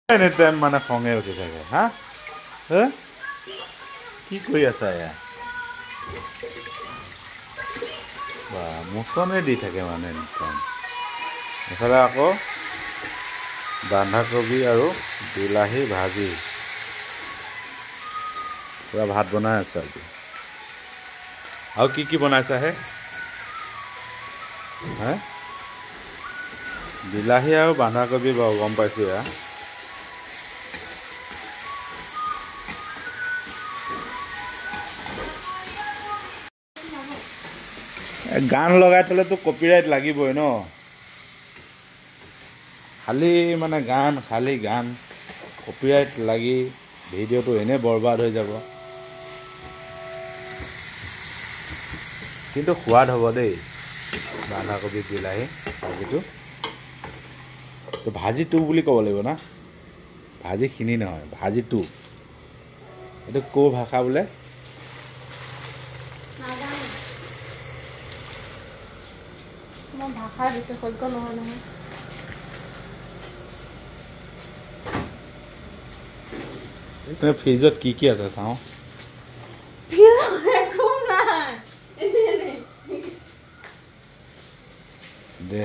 any time মানে খঙে উঠি থাকে হা কি কৰি আছা এয়া বা মোচনে দি থাকে মানে এনি টাইম এফালে আকৌ বন্ধাকবি আৰু বিলাহী ভাজি পুৰা ভাত বনাই আছে আজি আৰু কি বনাইছা হে হে বিলাহী আৰু বন্ধাকবি বাৰু গম পাইছোঁ এয়া গান লগাই থ'লেতো কপিৰাইট লাগিবই ন খালী মানে খালী গান কপিৰাইট লাগি ভিডিঅ'টো এনেই বৰবাদ হৈ যাব কিন্তু সোৱাদ হ'ব দেই বন্ধাকবি বিলাহী ভাজিটো তো ভাজিটো বুলি ক'ব লাগিব না ভাজিখিনি নহয় ভাজিটো এইটো ক'ৰ ভাষা বোলে ভাষা বিশেষজ্ঞ নহয় নহয় ফ্ৰিজত কি আছে চাওঁ দে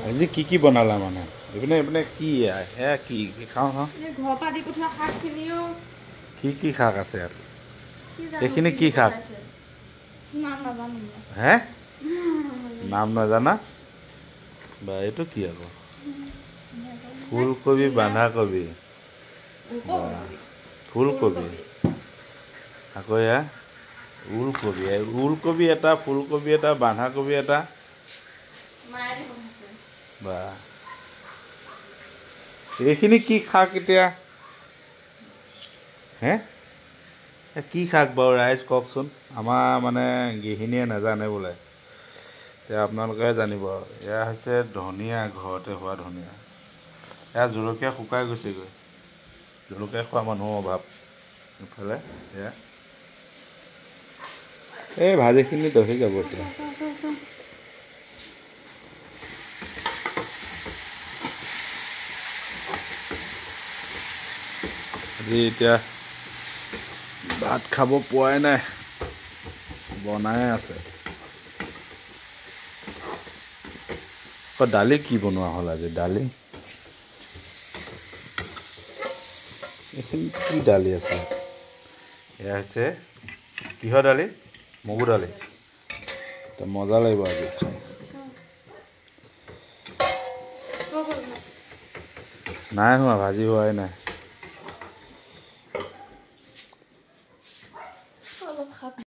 আজি কি বনালা মানে এইপিনে কি এয়া কি খাওঁ ঘৰৰ পৰা দি পঠোৱা শাকখিনিও কি শাক আছে ইয়াত এইখিনি কি শাক হে নাম নাজানা বা এইটো কি আকৌ ফুলকবি বন্ধাকবি ফুলকবি আকৌ এয়া ওলকবি এটা ফুলকবি এটা বন্ধাকবি এটা বা এইখিনি কি শাক এতিয়া হে কি শাক বাৰু ৰাইজ কওকচোন আমাৰ মানে গৃহিণীয়ে নাজানে বোলে এতিয়া আপোনালোকে জানিব এয়া হৈছে ধনিয়া ঘৰতে হোৱা ধনিয়া এয়া জলকীয়া শুকাই গৈছেগৈ জলকীয়া খোৱা মানুহৰ অভাৱ ইফালে এয়া এই ভাজিখিনি দহি যাব এতিয়া আজি এতিয়া ভাত খাব পোৱাই নাই বনাই আছে দালি কি বনোৱা হ'ল আজি দালি এইখিনি কি দালি আছে এয়া হৈছে কিহৰ দালি মগু দালি মজা লাগিব আজি খাই নাই হোৱা ভাজি হোৱাই নাই